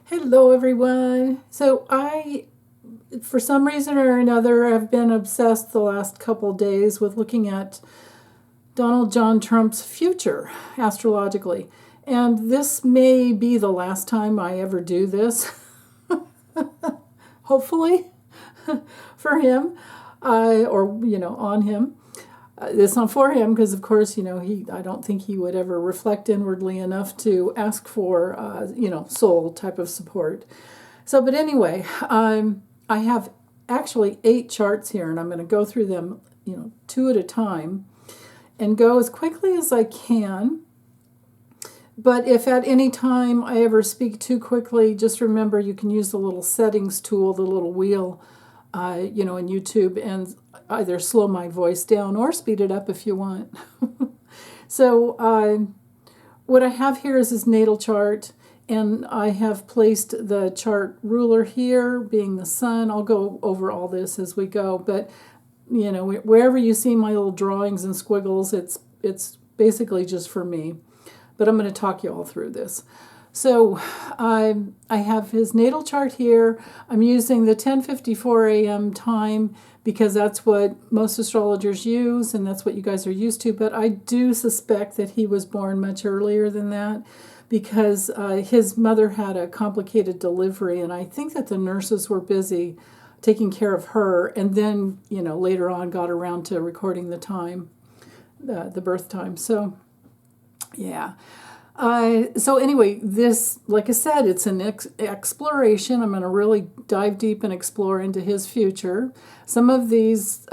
Hello, everyone. For some reason or another, have been obsessed the last couple days with looking at Donald John Trump's future astrologically. And this may be the last time I ever do this, hopefully, for him, on him. It's not for him because, of course, I don't think he would ever reflect inwardly enough to ask for, soul type of support. But anyway, I have actually 8 charts here, and I'm going to go through them, 2 at a time, and go as quickly as I can. But if at any time I ever speak too quickly, just remember you can use the little settings tool, the little wheel, in YouTube, and either slow my voice down or speed it up if you want. What I have here is his natal chart, and I have placed the chart ruler here, being the sun. I'll go over all this as we go, but wherever you see my little drawings and squiggles, it's basically just for me. But I'm going to talk you all through this. So I have his natal chart here. I'm using the 10:54 a.m. time because that's what most astrologers use, and that's what you guys are used to. But I do suspect that he was born much earlier than that because his mother had a complicated delivery, and I think that the nurses were busy taking care of her, and then later on got around to recording the time, the birth time. So yeah. Anyway, this, like I said, it's an exploration. I'm going to really dive deep and explore into his future. Some of these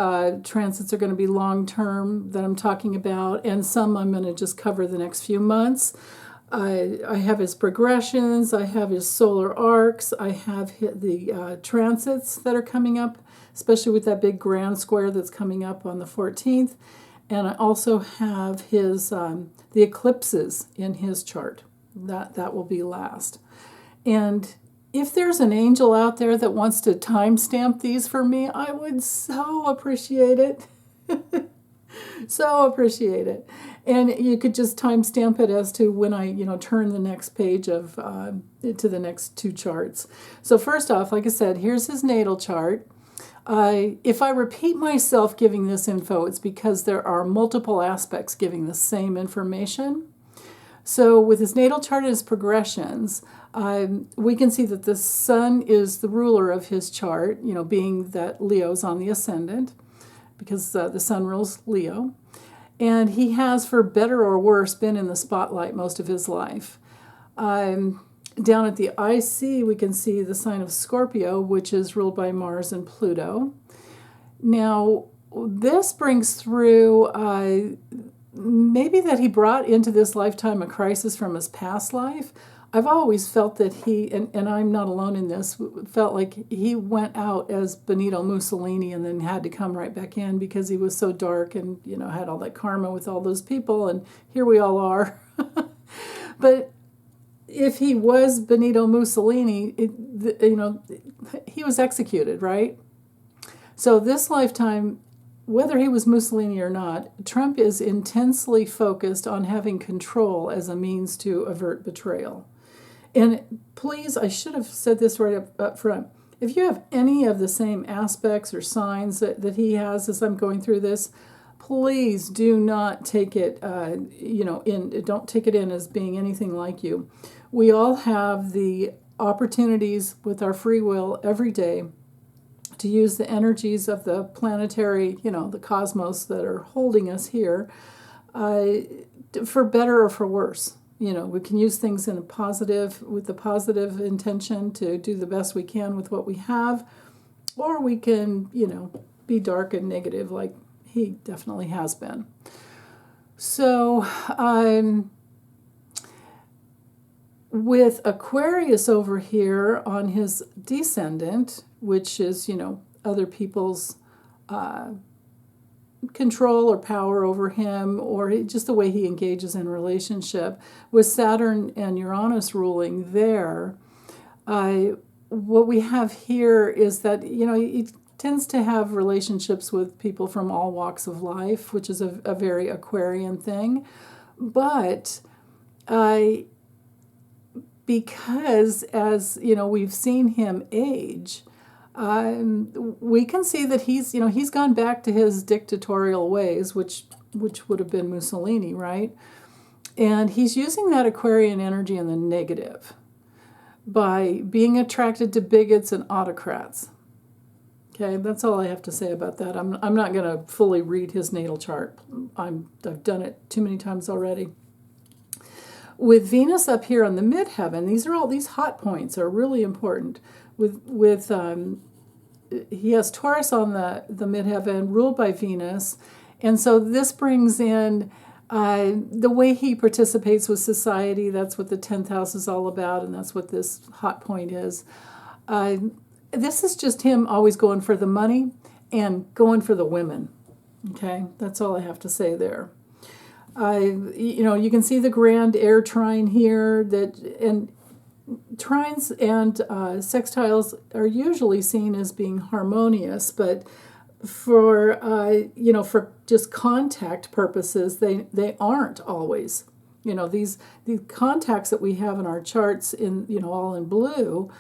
transits are going to be long-term that I'm talking about, and some I'm going to just cover the next few months. I have his progressions, I have his solar arcs, I have the transits that are coming up, especially with that big grand square that's coming up on the 14th. And I also have his the eclipses in his chart. That will be last. And if there's an angel out there that wants to timestamp these for me, I would so appreciate it. So appreciate it. And you could just timestamp it as to when I, turn the next page of to the next 2 charts. So first off, like I said, here's his natal chart. If I repeat myself giving this info, it's because there are multiple aspects giving the same information. So with his natal chart and his progressions, we can see that the sun is the ruler of his chart, being that Leo's on the ascendant, because the sun rules Leo. And he has, for better or worse, been in the spotlight most of his life. Down at the IC, we can see the sign of Scorpio, which is ruled by Mars and Pluto. Now, this brings through maybe that he brought into this lifetime a crisis from his past life. I've always felt that he, and I'm not alone in this, felt like he went out as Benito Mussolini and then had to come right back in because he was so dark and, had all that karma with all those people, and here we all are. But if he was Benito Mussolini, he was executed, right? So this lifetime, whether he was Mussolini or not, Trump is intensely focused on having control as a means to avert betrayal. And please, I should have said this right up front. If you have any of the same aspects or signs that he has as I'm going through this, please do not take it, don't take it in as being anything like you. We all have the opportunities with our free will every day to use the energies of the planetary, the cosmos that are holding us here, for better or for worse. We can use things with the positive intention to do the best we can with what we have, or we can, be dark and negative like he definitely has been. So, with Aquarius over here on his descendant, which is, other people's control or power over him, or just the way he engages in relationship, with Saturn and Uranus ruling there, what we have here is that, he tends to have relationships with people from all walks of life, which is a very Aquarian thing. But because as we've seen him age, we can see that he's gone back to his dictatorial ways, which would have been Mussolini, right? And he's using that Aquarian energy in the negative by being attracted to bigots and autocrats. Okay, that's all I have to say about that. I'm not going to fully read his natal chart. I've done it too many times already. With Venus up here on the midheaven, these hot points are really important. He has Taurus on the midheaven, ruled by Venus, and so this brings in the way he participates with society. That's what the 10th house is all about, and that's what this hot point is. This is just him always going for the money and going for the women. Okay, that's all I have to say there. You can see the grand air trine here, and trines and sextiles are usually seen as being harmonious, but for just contact purposes, they aren't always. These contacts that we have in our charts all in blue,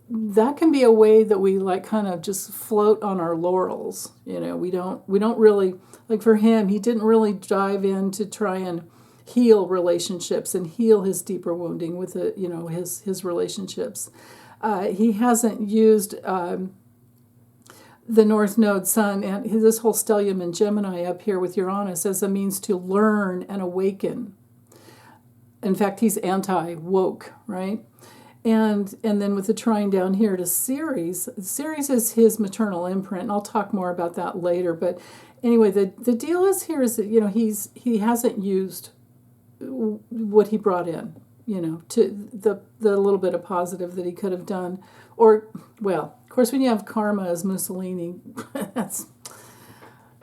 that can be a way that we kind of just float on our laurels. We don't really, like for him, he didn't really dive in to try and heal relationships and heal his deeper wounding with his relationships. He hasn't used the North Node Sun and this whole stellium in Gemini up here with Uranus as a means to learn and awaken. In fact, he's anti-woke, right? And then with the trine down here to Ceres is his maternal imprint, and I'll talk more about that later. But anyway, the deal is that he hasn't used what he brought in, to the little bit of positive that he could have done. Or, well, of course, when you have karma as Mussolini, that's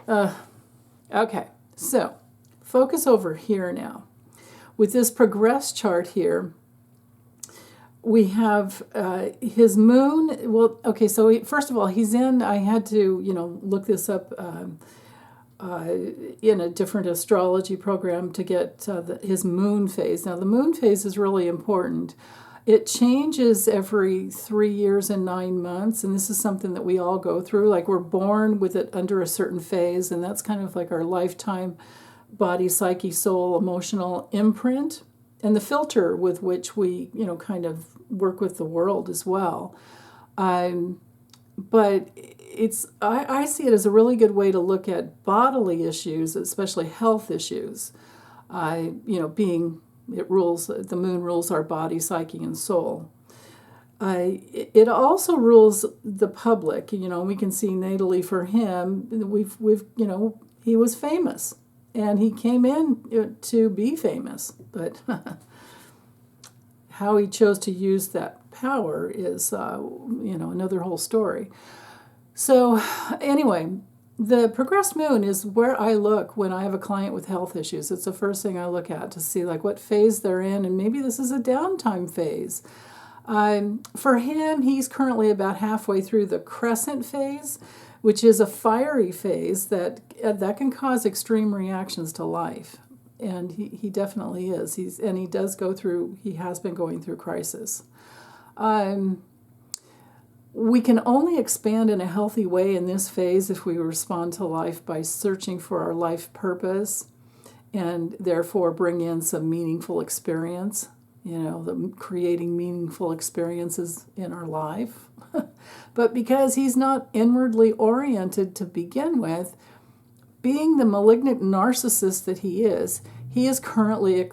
okay. So focus over here now. With this progress chart here, we have his moon. Well, okay, so first of all, he's in, I had to, look this up in a different astrology program to get his moon phase. Now, the moon phase is really important. It changes every 3 years and 9 months, and this is something that we all go through. Like, we're born with it under a certain phase, and that's kind of like our lifetime body, psyche, soul, emotional imprint, and the filter with which we, kind of work with the world as well. But I see it as a really good way to look at bodily issues, especially health issues. The moon rules our body, psyche, and soul. It also rules the public. We can see natally for him, he was famous. And he came in to be famous, but how he chose to use that power is, another whole story. So anyway, the progressed moon is where I look when I have a client with health issues. It's the first thing I look at to see what phase they're in, and maybe this is a downtime phase. For him, he's currently about halfway through the crescent phase, which is a fiery phase that can cause extreme reactions to life. And he definitely is. He has been going through crisis. We can only expand in a healthy way in this phase if we respond to life by searching for our life purpose and therefore bring in some meaningful experience, creating meaningful experiences in our life. But because he's not inwardly oriented to begin with, being the malignant narcissist that he is currently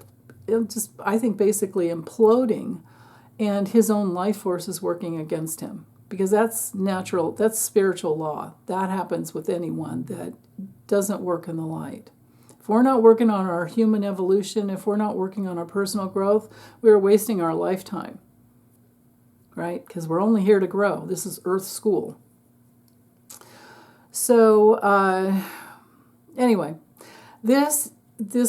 I think basically imploding, and his own life force is working against him. Because that's natural, that's spiritual law. That happens with anyone that doesn't work in the light. If we're not working on our human evolution, if we're not working on our personal growth, we're wasting our lifetime. Right? Because we're only here to grow. This is Earth school. So, anyway, this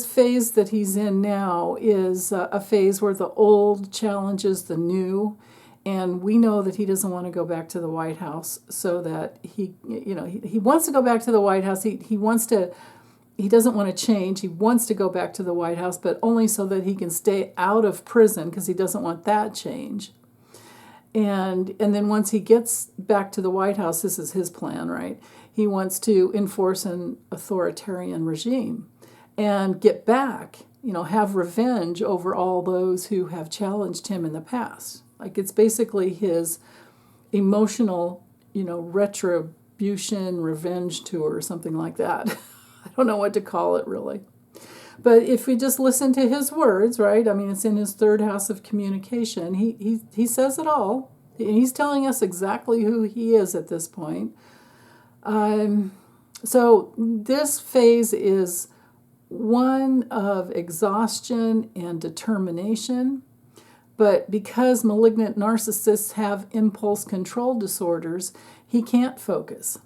phase that he's in now is a phase where the old challenges the new, and we know that he doesn't want to go back to the White House. So that he wants to go back to the White House. He wants to he doesn't want to change. He wants to go back to the White House, but only so that he can stay out of prison because he doesn't want that change. And then once he gets back to the White House, this is his plan, right? He wants to enforce an authoritarian regime and get back, have revenge over all those who have challenged him in the past. Like, it's basically his emotional, retribution, revenge tour or something like that. I don't know what to call it, really. But if we just listen to his words, right? I mean, it's in his third house of communication. He says it all. He's telling us exactly who he is at this point. So this phase is one of exhaustion and determination. But because malignant narcissists have impulse control disorders, he can't focus.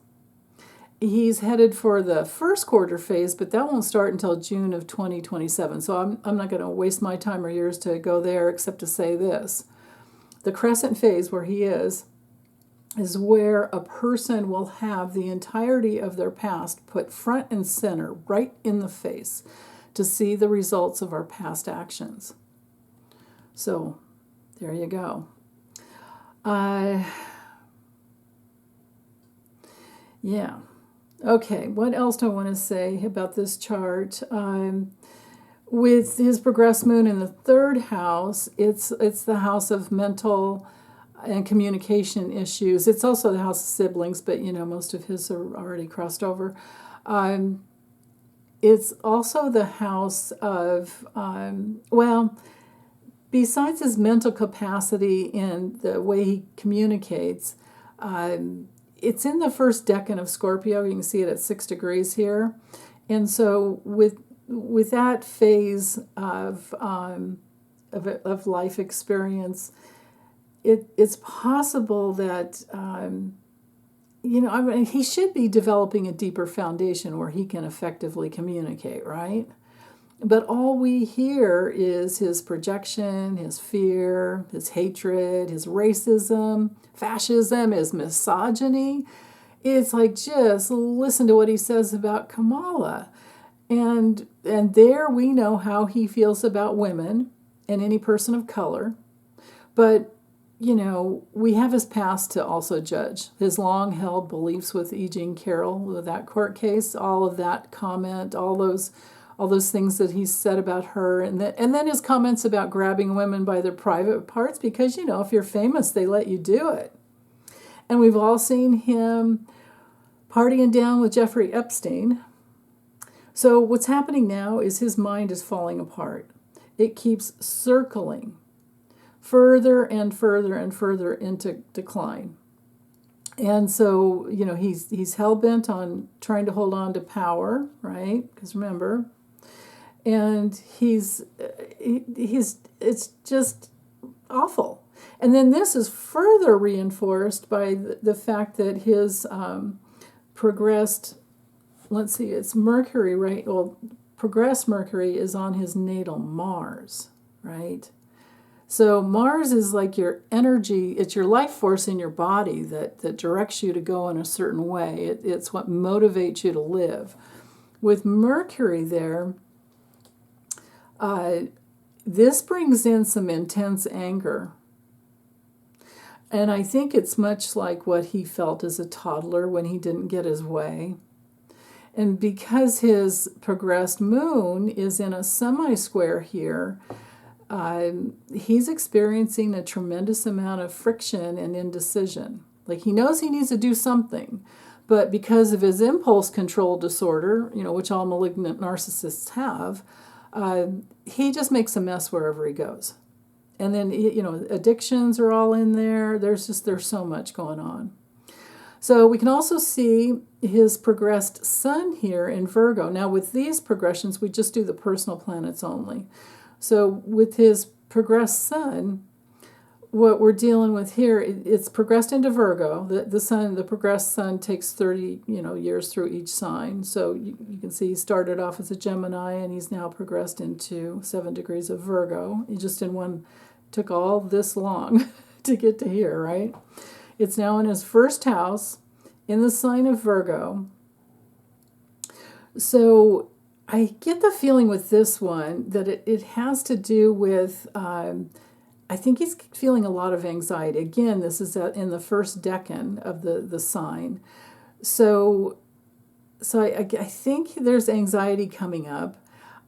He's headed for the first quarter phase, but that won't start until June of 2027. So I'm not going to waste my time or yours to go there, except to say this. The crescent phase, where he is where a person will have the entirety of their past put front and center, right in the face, to see the results of our past actions. So there you go. Yeah. Okay, what else do I want to say about this chart? With his progressed moon in the third house, it's the house of mental and communication issues. It's also the house of siblings, but most of his are already crossed over. It's also the house of, besides his mental capacity and the way he communicates, it's in the first decan of Scorpio. You can see it at 6 degrees here. And so with that phase of life experience, it's possible that, he should be developing a deeper foundation where he can effectively communicate, right? But all we hear is his projection, his fear, his hatred, his racism, fascism, his misogyny. It's like, just listen to what he says about Kamala. And there we know how he feels about women and any person of color. But, we have his past to also judge. His long-held beliefs with E. Jean Carroll, with that court case, all of that comment, all those things that he's said about her, and then his comments about grabbing women by their private parts, because, if you're famous, they let you do it. And we've all seen him partying down with Jeffrey Epstein. So what's happening now is his mind is falling apart. It keeps circling further and further and further into decline. And so, he's hell-bent on trying to hold on to power, right? Because remember, and it's just awful. And then this is further reinforced by the fact that his progressed, it's Mercury, right? Well, progressed Mercury is on his natal Mars, right? So Mars is like your energy, it's your life force in your body that directs you to go in a certain way. It's what motivates you to live. With Mercury there, this brings in some intense anger. And I think it's much like what he felt as a toddler when he didn't get his way. And because his progressed moon is in a semi-square here, he's experiencing a tremendous amount of friction and indecision. Like, he knows he needs to do something, but because of his impulse control disorder, which all malignant narcissists have, he just makes a mess wherever he goes. And then, addictions are all in there. There's so much going on. So we can also see his progressed sun here in Virgo. Now, with these progressions, we just do the personal planets only. So with his progressed sun, what we're dealing with here, it's progressed into Virgo. The progressed sun takes 30 years through each sign. So you can see he started off as a Gemini, and he's now progressed into 7 degrees of Virgo. He just took all this long to get to here, right? It's now in his first house in the sign of Virgo. So I get the feeling with this one that it has to do with, I think he's feeling a lot of anxiety. Again, this is in the first decan of the sign. So I think there's anxiety coming up.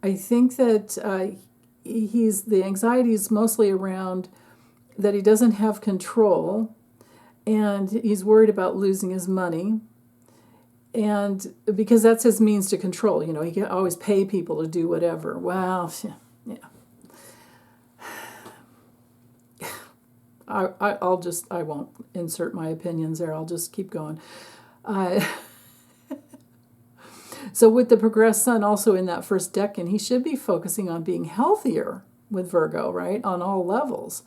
I think that the anxiety is mostly around that he doesn't have control, and he's worried about losing his money. And because that's his means to control, he can always pay people to do whatever. Well, yeah. I won't insert my opinions there. I'll just keep going. So with the progressed sun also in that first decan, he should be focusing on being healthier with Virgo, right, on all levels,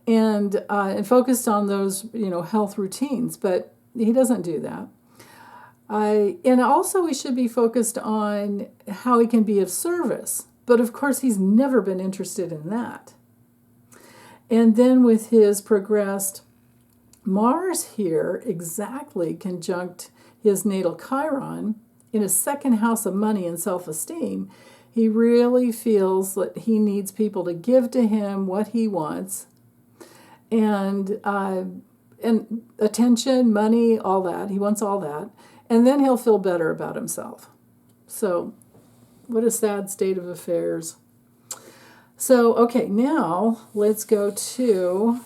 and focused on those health routines. But he doesn't do that. And also he should be focused on how he can be of service. But of course, he's never been interested in that. And then with his progressed Mars here, exactly conjunct his natal Chiron in his second house of money and self-esteem, he really feels that he needs people to give to him what he wants, and attention, money, all that. He wants all that. And then he'll feel better about himself. So what a sad state of affairs. So, okay, now let's go to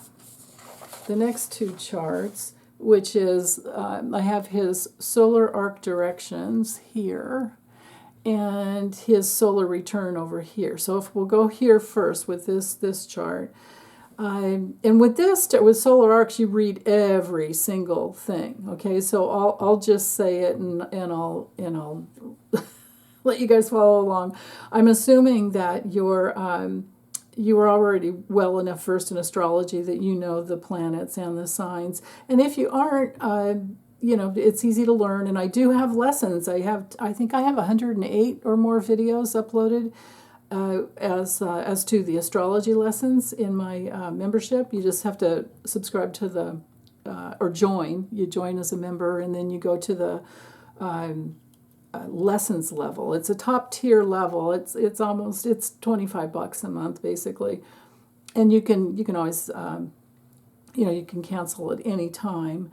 the next two charts, which is, I have his solar arc directions here and his solar return over here. So if we'll go here first with this chart. And with solar arcs, you read every single thing. Okay, so I'll just say it and I'll let you guys follow along. I'm assuming that you are already well enough versed in astrology that you know the planets and the signs. And if you aren't, it's easy to learn. And I do have lessons. I think I have 108 or more videos uploaded. As to the astrology lessons in my membership. You just have to subscribe to or join. You join as a member, and then you go to the lessons level. It's a top tier level. It's $25 a month basically, and you can always you can cancel at any time.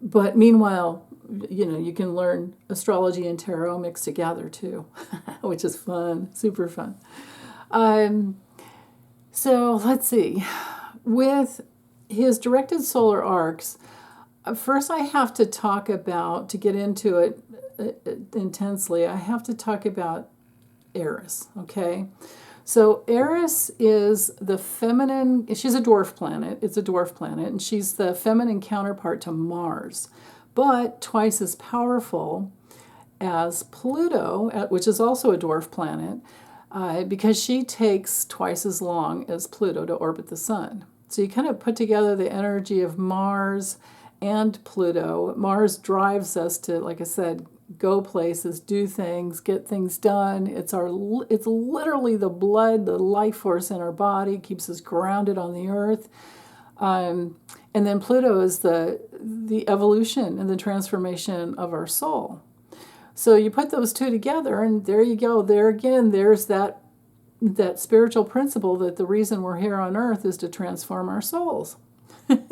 But meanwhile, you can learn astrology and tarot mixed together too, which is fun, super fun. So let's see. With his directed solar arcs, first I have to talk about, to get into it intensely, I have to talk about Eris, okay? So Eris is the feminine, she's a dwarf planet, it's a dwarf planet, and she's the feminine counterpart to Mars, but twice as powerful as Pluto, which is also a dwarf planet, because she takes twice as long as Pluto to orbit the sun. So you kind of put together the energy of Mars and Pluto. Mars drives us to, like I said, go places, do things, get things done. It's literally the blood, the life force in our body, keeps us grounded on the earth. And then Pluto is the evolution and the transformation of our soul. So you put those two together, and there you go. There again, there's that spiritual principle that the reason we're here on earth is to transform our souls.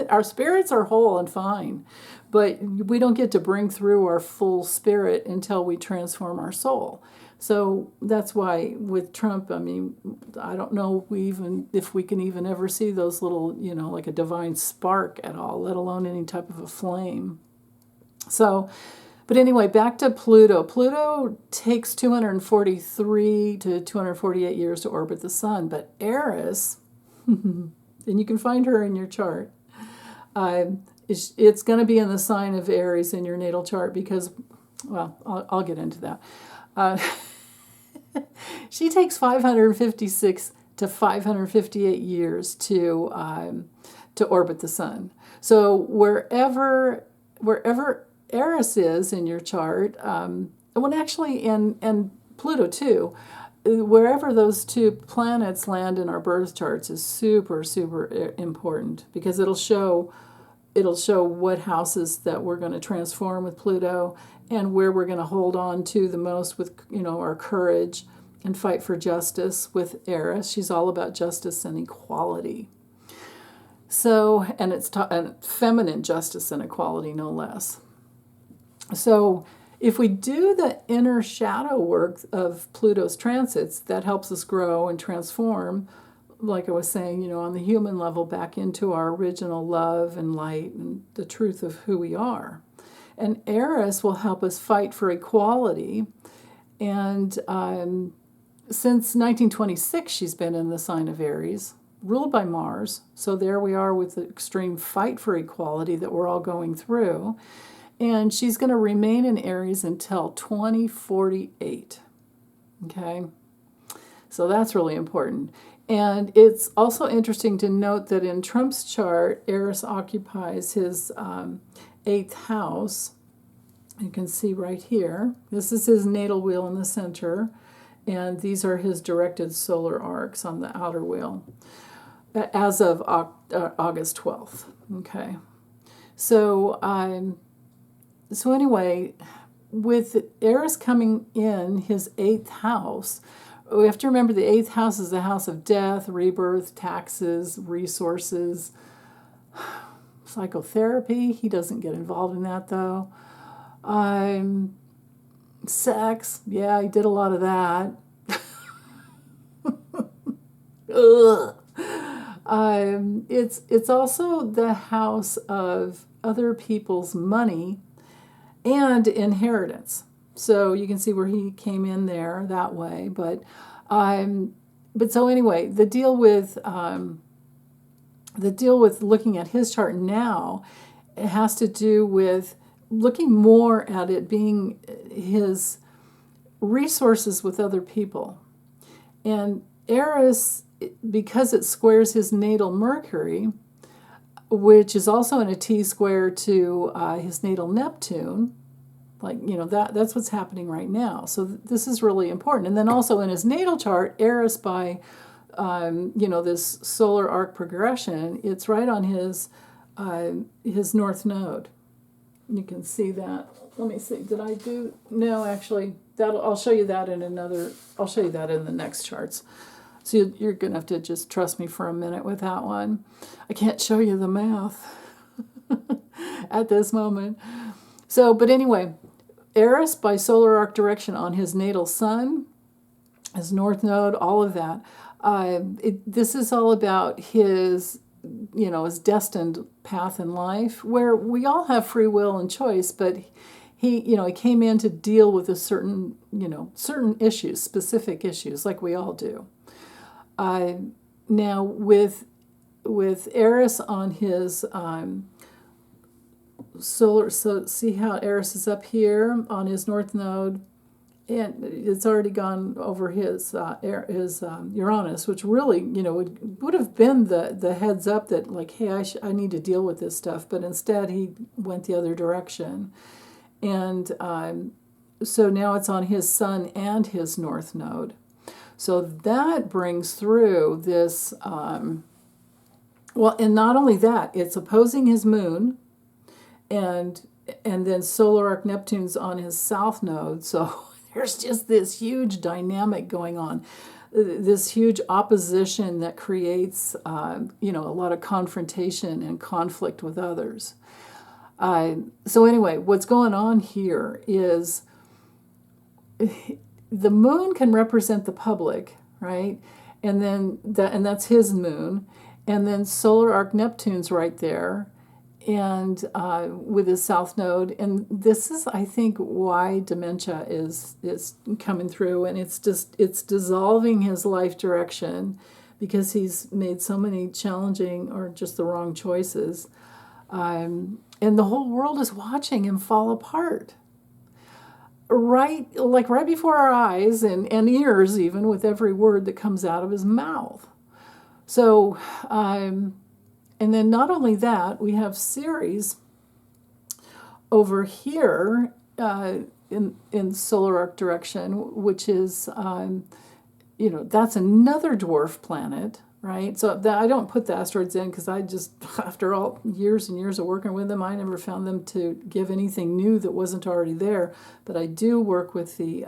Our spirits are whole and fine, but we don't get to bring through our full spirit until we transform our soul. So that's why with Trump, I mean, I don't know if we can even ever see those little, like a divine spark at all, let alone any type of a flame. So, but anyway, back to Pluto. Pluto takes 243 to 248 years to orbit the sun, but Eris, and you can find her in your chart, it's going to be in the sign of Aries in your natal chart because, well, I'll get into that. She takes 556 to 558 years to orbit the sun. So wherever Eris is in your chart, and Pluto too, wherever those two planets land in our birth charts is super, super important because it'll show it'll show what houses that we're going to transform with Pluto and where we're going to hold on to the most with, our courage and fight for justice with Eris. She's all about justice and equality. So, and it's and feminine justice and equality, no less. So, if we do the inner shadow work of Pluto's transits, that helps us grow and transform, like I was saying, on the human level, back into our original love and light and the truth of who we are. And Eris will help us fight for equality. And since 1926, she's been in the sign of Aries, ruled by Mars. So there we are with the extreme fight for equality that we're all going through. And she's going to remain in Aries until 2048. Okay? So that's really important. And it's also interesting to note that in Trump's chart, Eris occupies his 8th house. You can see right here. This is his natal wheel in the center. And these are his directed solar arcs on the outer wheel as of August 12th. Okay. So anyway, with Eris coming in his 8th house, we have to remember the 8th house is the house of death, rebirth, taxes, resources, psychotherapy. He doesn't get involved in that, though. Sex. Yeah, he did a lot of that. Ugh. It's also the house of other people's money and inheritance. So you can see where he came in there that way. But so anyway, the deal with looking at his chart now, it has to do with looking more at it being his resources with other people. And Eris, because it squares his natal Mercury, which is also in a T-square to his natal Neptune, that's what's happening right now. So this is really important. And then also in his natal chart, Eris by, this solar arc progression, it's right on his north node. You can see that. Let me see. Did I do? No, actually, I'll show you that in the next charts. So you're going to have to just trust me for a minute with that one. I can't show you the math at this moment. So, but anyway, Eris by solar arc direction on his natal sun, his north node, all of that. This is all about his destined path in life, where we all have free will and choice, but he came in to deal with a certain issues, specific issues, like we all do. Now with Eris on his solar, so see how Eris is up here on his north node, and it's already gone over his Uranus, which really would have been the heads up that, like, hey, I need to deal with this stuff, but instead he went the other direction, and so now it's on his sun and his north node. So that brings through this, and not only that, it's opposing his moon, and then solar arc Neptune's on his south node. So there's just this huge dynamic going on, this huge opposition that creates, a lot of confrontation and conflict with others. So anyway, what's going on here is the moon can represent the public, right? And then that's his moon, and then solar arc Neptune's right there, and with his south node. And this is, I think, why dementia is coming through, and it's dissolving his life direction because he's made so many challenging or just the wrong choices, and the whole world is watching him fall apart. Right before our eyes and ears, even, with every word that comes out of his mouth. So, and then not only that, we have Ceres over here in solar arc direction, which is, that's another dwarf planet, right? So I don't put the asteroids in because I just, after all years and years of working with them, I never found them to give anything new that wasn't already there. But I do work with the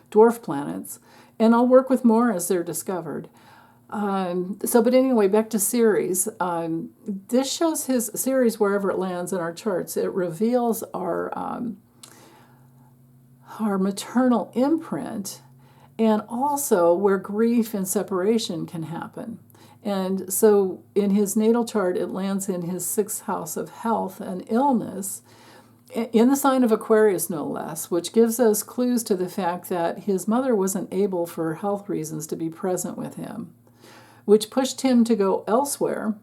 dwarf planets, and I'll work with more as they're discovered. But anyway, back to Ceres. This shows his Ceres wherever it lands in our charts. It reveals our maternal imprint, and also where grief and separation can happen. And so in his natal chart, it lands in his sixth house of health and illness, in the sign of Aquarius, no less, which gives us clues to the fact that his mother wasn't able, for health reasons, to be present with him, which pushed him to go elsewhere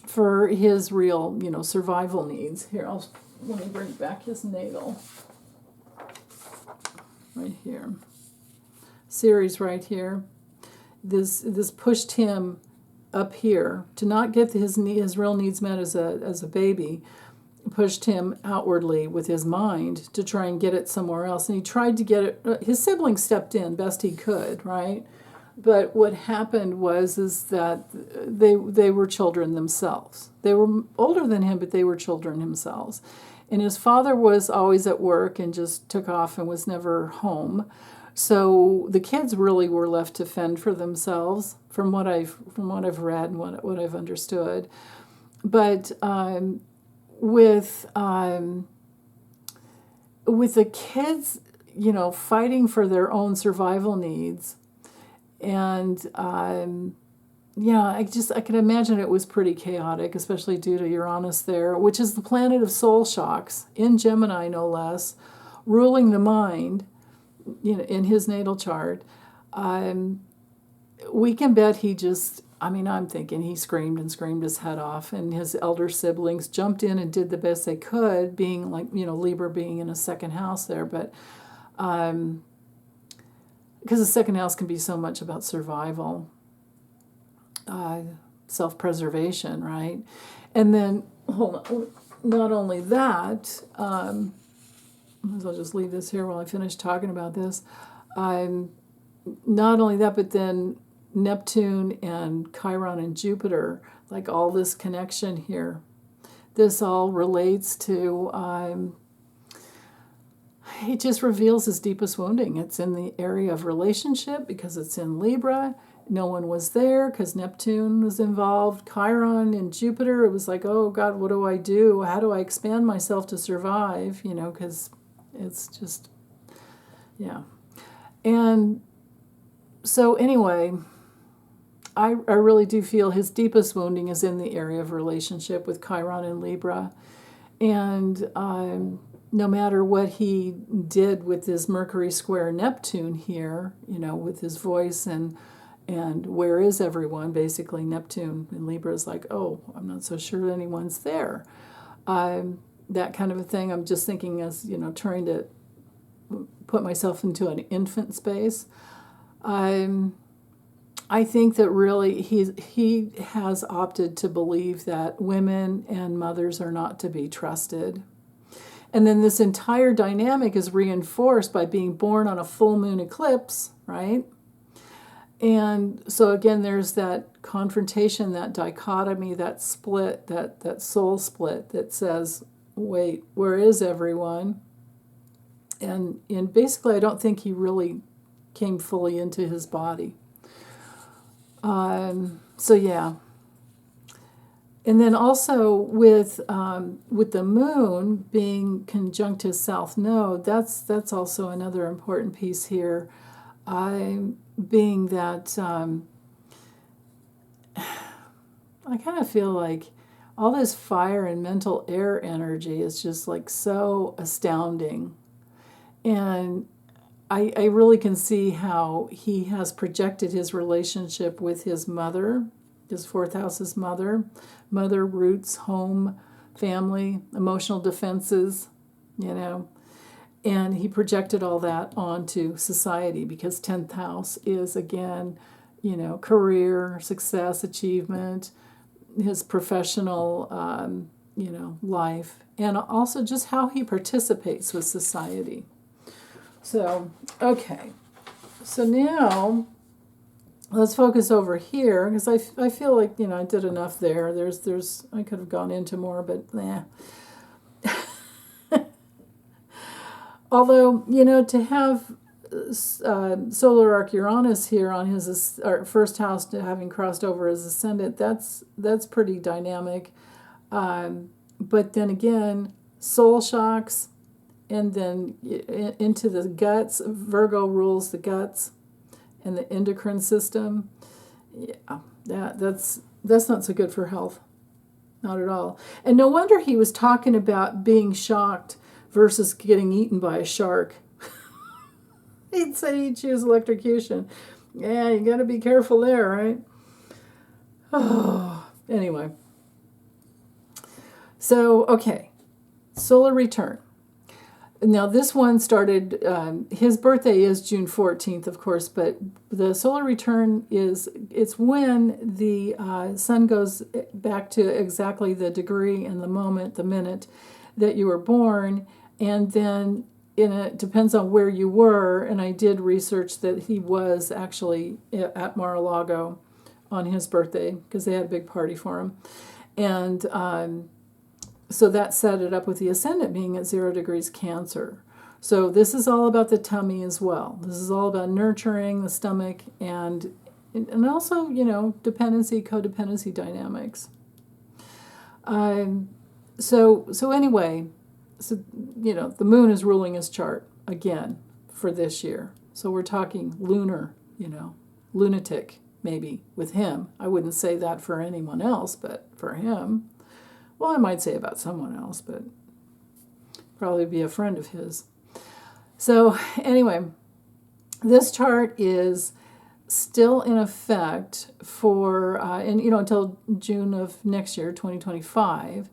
for his real, survival needs. Here, let me bring back his natal. Right here. Ceres right here. This pushed him up here to not get his real needs met as a baby. Pushed him outwardly with his mind to try and get it somewhere else, and he tried to get it. His siblings stepped in best he could, right? But what happened is that they were children themselves. They were older than him, but they were children themselves. And his father was always at work and just took off and was never home. So the kids really were left to fend for themselves, from what I've read and what I've understood. But with the kids, fighting for their own survival needs, and I can imagine it was pretty chaotic, especially due to Uranus there, which is the planet of soul shocks, in Gemini no less, ruling the mind, in his natal chart. We can bet he just, I'm thinking he screamed and screamed his head off, and his elder siblings jumped in and did the best they could, being like, Libra being in a second house there, but because the second house can be so much about survival, self-preservation, right? And then, hold on, not only that, I'll just leave this here while I finish talking about this. Not only that, but then Neptune and Chiron and Jupiter, like all this connection here. This all relates to, it just reveals his deepest wounding. It's in the area of relationship because it's in Libra. No one was there because Neptune was involved. Chiron and Jupiter, it was like, oh God, what do I do? How do I expand myself to survive? Because it's just, yeah. And so anyway, I really do feel his deepest wounding is in the area of relationship with Chiron and Libra. And no matter what he did with his Mercury square Neptune here, with his voice and where is everyone, basically Neptune in Libra is like, oh, I'm not so sure anyone's there. That kind of a thing. I'm just thinking as, trying to put myself into an infant space. I think that really he has opted to believe that women and mothers are not to be trusted. And then this entire dynamic is reinforced by being born on a full moon eclipse, right? And so again, there's that confrontation, that dichotomy, that split, that soul split that says, wait, where is everyone? And basically, I don't think he really came fully into his body. So yeah. And then also with the moon being conjunct his south node, that's also another important piece here. Being that I kind of feel like all this fire and mental air energy is just like so astounding. And I really can see how he has projected his relationship with his mother, his fourth house's mother, roots, home, family, emotional defenses, and he projected all that onto society because 10th house is, again, career, success, achievement, his professional, life, and also just how he participates with society. So, okay. So now let's focus over here, because I feel like, I did enough there. I could have gone into more, but nah. Although, to have solar arc Uranus here on his first house, having crossed over his ascendant, that's pretty dynamic. But then again, soul shocks, and then into the guts. Virgo rules the guts and the endocrine system. Yeah, that's not so good for health, not at all. And no wonder he was talking about being shocked versus getting eaten by a shark. He'd say he'd choose electrocution. Yeah, you got to be careful there, right? Oh, anyway. So, okay, solar return. Now, this one started, his birthday is June 14th, of course, but the solar return it's when the sun goes back to exactly the degree and the moment, the minute that you were born, and then it depends on where you were, and I did research that he was actually at Mar-a-Lago on his birthday, because they had a big party for him. And so that set it up with the ascendant being at 0 degrees Cancer. So this is all about the tummy as well. This is all about nurturing the stomach and also, dependency, codependency dynamics. So anyway, the moon is ruling his chart again for this year. So we're talking lunar, lunatic maybe with him. I wouldn't say that for anyone else, but for him. Well, I might say about someone else, but probably be a friend of his. So anyway, this chart is still in effect for, until June of next year, 2025.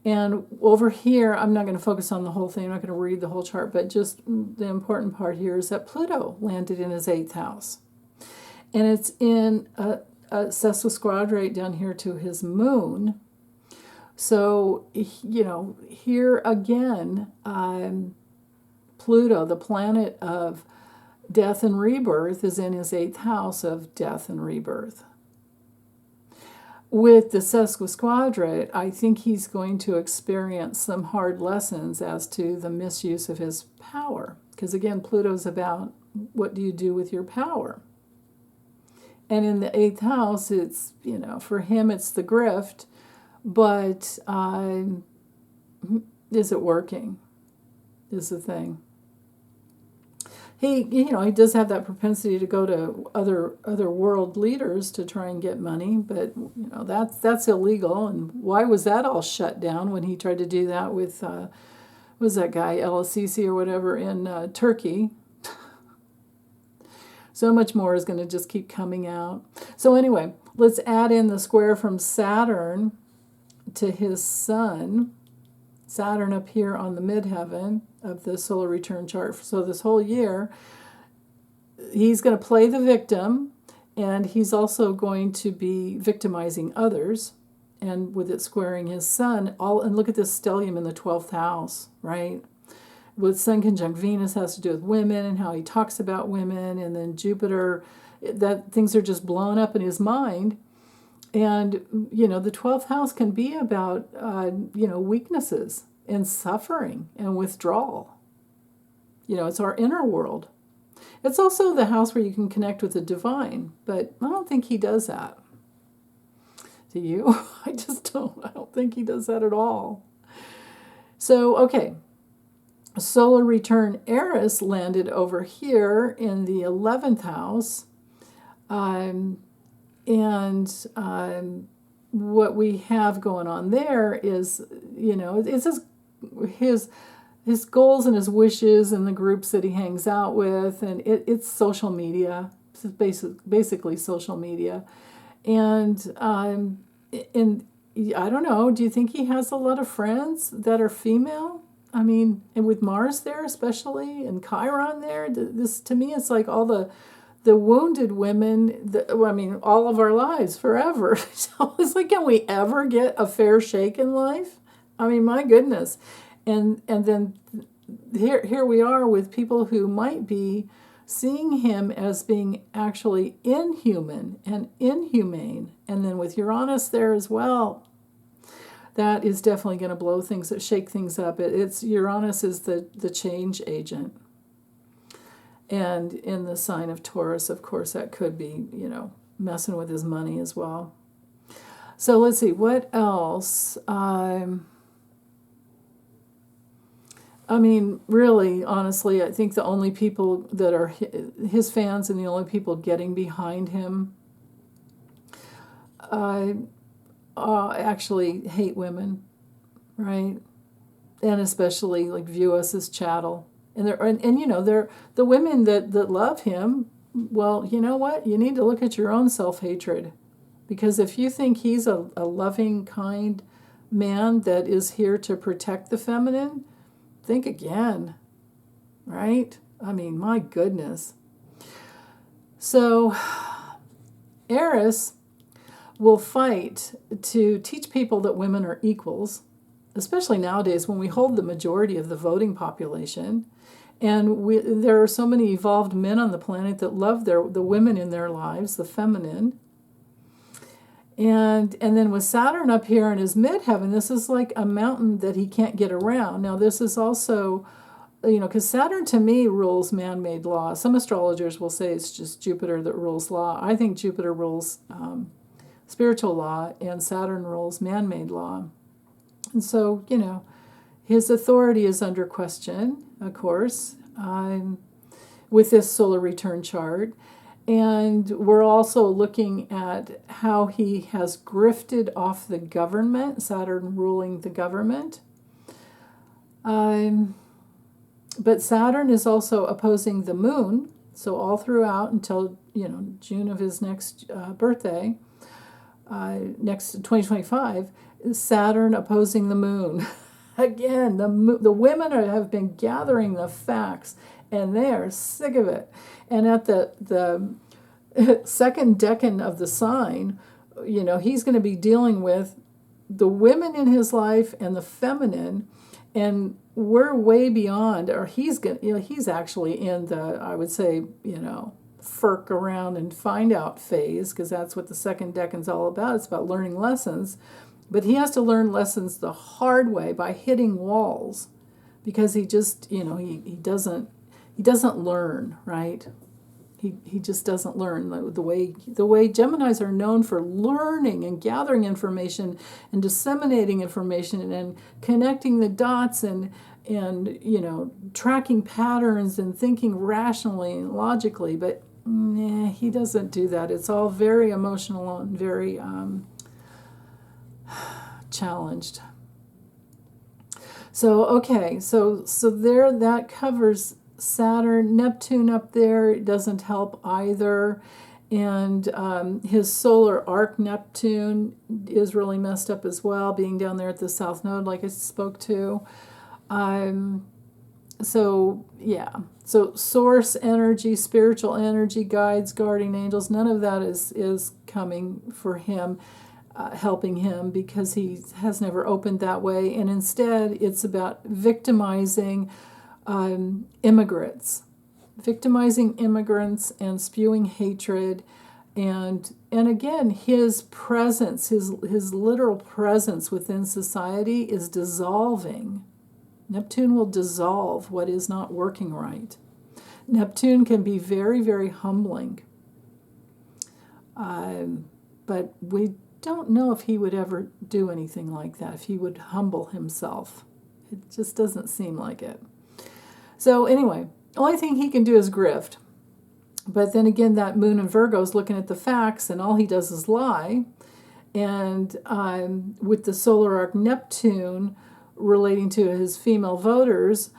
And over here, I'm not going to focus on the whole thing. I'm not going to read the whole chart, but just the important part here is that Pluto landed in his 8th house. And it's in a sesquisquadrate down here to his moon. So, here again, Pluto, the planet of death and rebirth, is in his 8th house of death and rebirth. With the sesquisquadrate, I think he's going to experience some hard lessons as to the misuse of his power. Because again, Pluto's about what do you do with your power. And in the 8th house, it's, for him it's the grift. But is it working? Is the thing. He does have that propensity to go to other world leaders to try and get money, but that's illegal. And why was that all shut down when he tried to do that with was that guy El-Sisi or whatever in Turkey? So much more is going to just keep coming out. So anyway, let's add in the square from Saturn to his sun. Saturn up here on the midheaven of the solar return chart. So this whole year, he's going to play the victim, and he's also going to be victimizing others. And with it squaring his sun, and look at this stellium in the 12th house, right? With Sun conjunct Venus has to do with women and how he talks about women, and then Jupiter, that things are just blown up in his mind. And, the 12th house can be about, weaknesses and suffering and withdrawal. It's our inner world. It's also the house where you can connect with the divine, but I don't think he does that. Do you? I don't think he does that at all. So, okay. Solar return Eris landed over here in the 11th house. And what we have going on there is, it's his goals and his wishes and the groups that he hangs out with, and it's social media. It's basically social media. And I don't know, do you think he has a lot of friends that are female? I mean, and with Mars there especially, and Chiron there, this to me it's like all the wounded women, all of our lives forever. So it's like, can we ever get a fair shake in life? I mean, my goodness. And then here we are with people who might be seeing him as being actually inhuman and inhumane. And then with Uranus there as well, that is definitely going to blow things, shake things up. It's Uranus is the change agent. And in the sign of Taurus, of course, that could be, messing with his money as well. So let's see, what else? Really, honestly, I think the only people that are his fans and the only people getting behind him actually hate women, right? And especially view us as chattel. And they're the women that love him. Well, you know what? You need to look at your own self-hatred, because if you think he's a loving, kind man that is here to protect the feminine, think again, right? My goodness. So, Eris will fight to teach people that women are equals, especially nowadays when we hold the majority of the voting population. And there are so many evolved men on the planet that love the women in their lives, the feminine. And then with Saturn up here in his midheaven, this is like a mountain that he can't get around. Now, this is also, because Saturn to me rules man-made law. Some astrologers will say it's just Jupiter that rules law. I think Jupiter rules spiritual law, and Saturn rules man-made law. And so, his authority is under question, of course, with this solar return chart. And we're also looking at how he has grifted off the government, Saturn ruling the government. But Saturn is also opposing the moon, so all throughout until, June of his next birthday, next 2025, Saturn opposing the moon. Again, the women have been gathering the facts, and they are sick of it. And at the second decan of the sign, he's going to be dealing with the women in his life and the feminine, and we're way beyond, or he's actually in the, I would say, firk around and find out phase, because that's what the second decan's all about. It's about learning lessons. But he has to learn lessons the hard way by hitting walls, because he just, he doesn't learn, right? He just doesn't learn the way Geminis are known for learning and gathering information and disseminating information and connecting the dots and tracking patterns and thinking rationally and logically. But he doesn't do that. It's all very emotional and very challenged. So okay, so there, that covers Saturn. Neptune up there, it doesn't help either. And his solar arc Neptune is really messed up as well, being down there at the South Node, like I spoke to. So source energy, spiritual energy, guides, guardian angels, none of that is coming for him, helping him, because he has never opened that way. And instead, it's about victimizing immigrants and spewing hatred. And again, his presence, his literal presence within society is dissolving. Neptune will dissolve what is not working right. Neptune can be very, very humbling. But we don't know if he would ever do anything like that, if he would humble himself. It just doesn't seem like it. So anyway, the only thing he can do is grift. But then again, that moon in Virgo is looking at the facts, and all he does is lie. And with the solar arc Neptune relating to his female voters,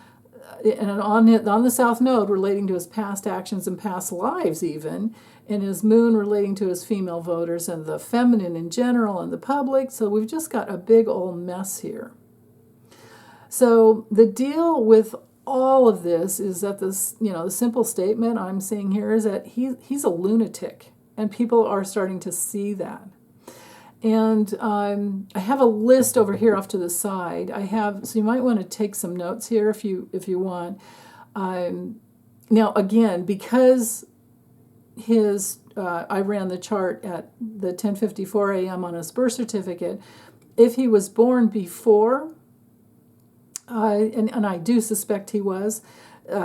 and on the South Node relating to his past actions and past lives even, and his moon relating to his female voters and the feminine in general and the public. So we've just got a big old mess here. So the deal with all of this is that this, the simple statement I'm seeing here is that he's a lunatic, and people are starting to see that. And I have a list over here off to the side. So you might want to take some notes here if you want. Now, again, because I ran the chart at the 10:54 a.m. on his birth certificate. If he was born before, and I do suspect he was,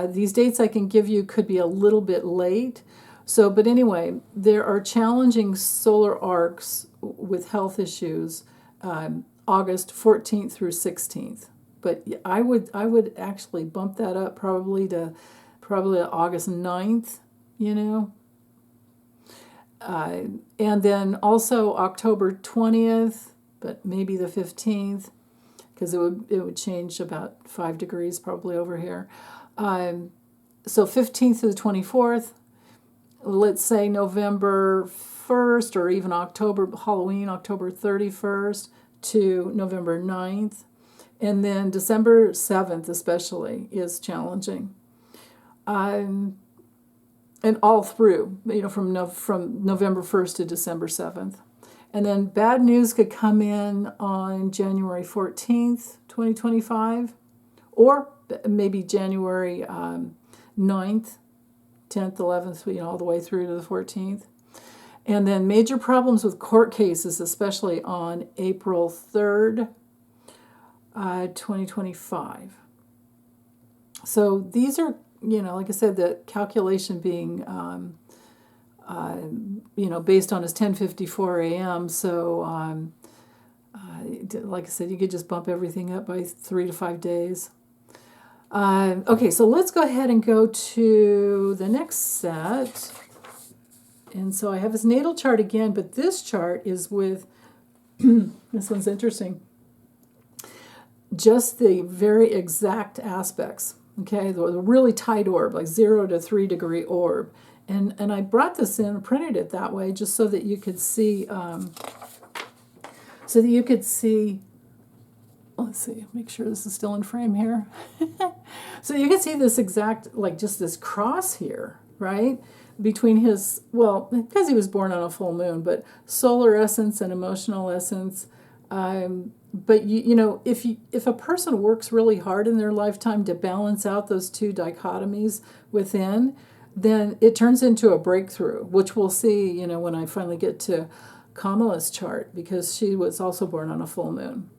these dates I can give you could be a little bit late. So, but anyway, there are challenging solar arcs with health issues, August 14th through 16th. But I would actually bump that up probably to August 9th, you know. And then also October 20th, but maybe the 15th, because it would change about 5 degrees probably over here. So 15th to the 24th, let's say November 1st or even Halloween, October 31st to November 9th. And then December 7th especially is challenging. And all through, from November 1st to December 7th. And then bad news could come in on January 14th, 2025, or maybe January 9th, 10th, 11th, all the way through to the 14th. And then major problems with court cases, especially on April 3rd, 2025. So these are, like I said, the calculation being, based on his 10:54 a.m. So, like I said, you could just bump everything up by 3 to 5 days. Okay, so let's go ahead and go to the next set. And so I have his natal chart again, but this chart is with, this one's interesting, just the very exact aspects. Okay, the really tight orb, like 0 to 3 degree orb. And I brought this in, printed it that way, just so that you could see, let's see, make sure this is still in frame here. So you can see this exact, like just this cross here, right? Between his, well, because he was born on a full moon, but solar essence and emotional essence. But if a person works really hard in their lifetime to balance out those two dichotomies within, then it turns into a breakthrough, which we'll see, when I finally get to Kamala's chart, because she was also born on a full moon.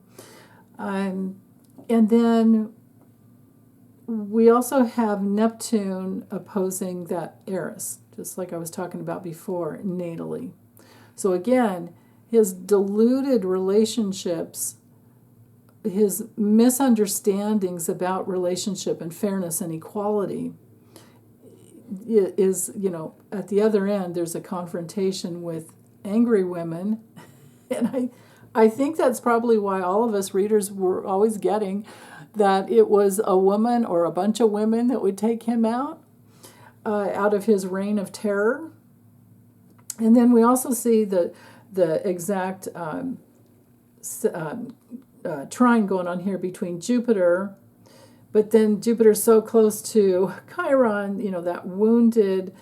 And then we also have Neptune opposing that Eris, just like I was talking about before, natally. So again, his deluded relationships, his misunderstandings about relationship and fairness and equality is, at the other end, there's a confrontation with angry women. And I think that's probably why all of us readers were always getting that it was a woman or a bunch of women that would take him out of his reign of terror. And then we also see the exact trine going on here between Jupiter, but then Jupiter's so close to Chiron, that wounded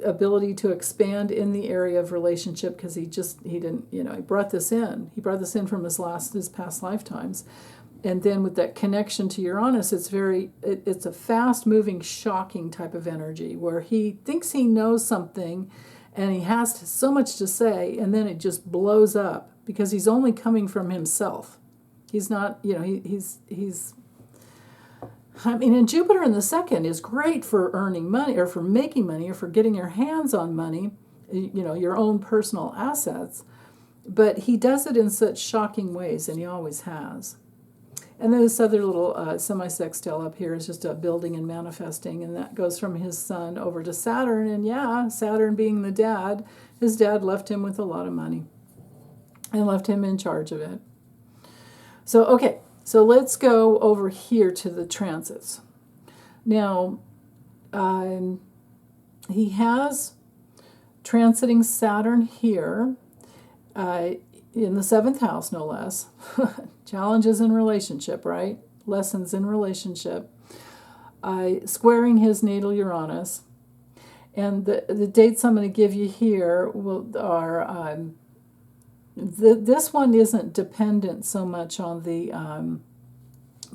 ability to expand in the area of relationship, because he didn't, he brought this in from his past lifetimes. And then with that connection to Uranus, it's a fast moving, shocking type of energy where he thinks he knows something and he has so much to say, and then it just blows up because he's only coming from himself. He's not, and Jupiter in the second is great for earning money or for making money or for getting your hands on money, your own personal assets. But he does it in such shocking ways, and he always has. And then this other little semi-sextile up here is just a building and manifesting, and that goes from his sun over to Saturn. And Saturn being the dad, his dad left him with a lot of money and left him in charge of it. So, okay. So let's go over here to the transits. Now, he has transiting Saturn here in the 7th house, no less. Challenges in relationship, right? Lessons in relationship. Squaring his natal Uranus. And the dates I'm going to give you here are... this one isn't dependent so much on the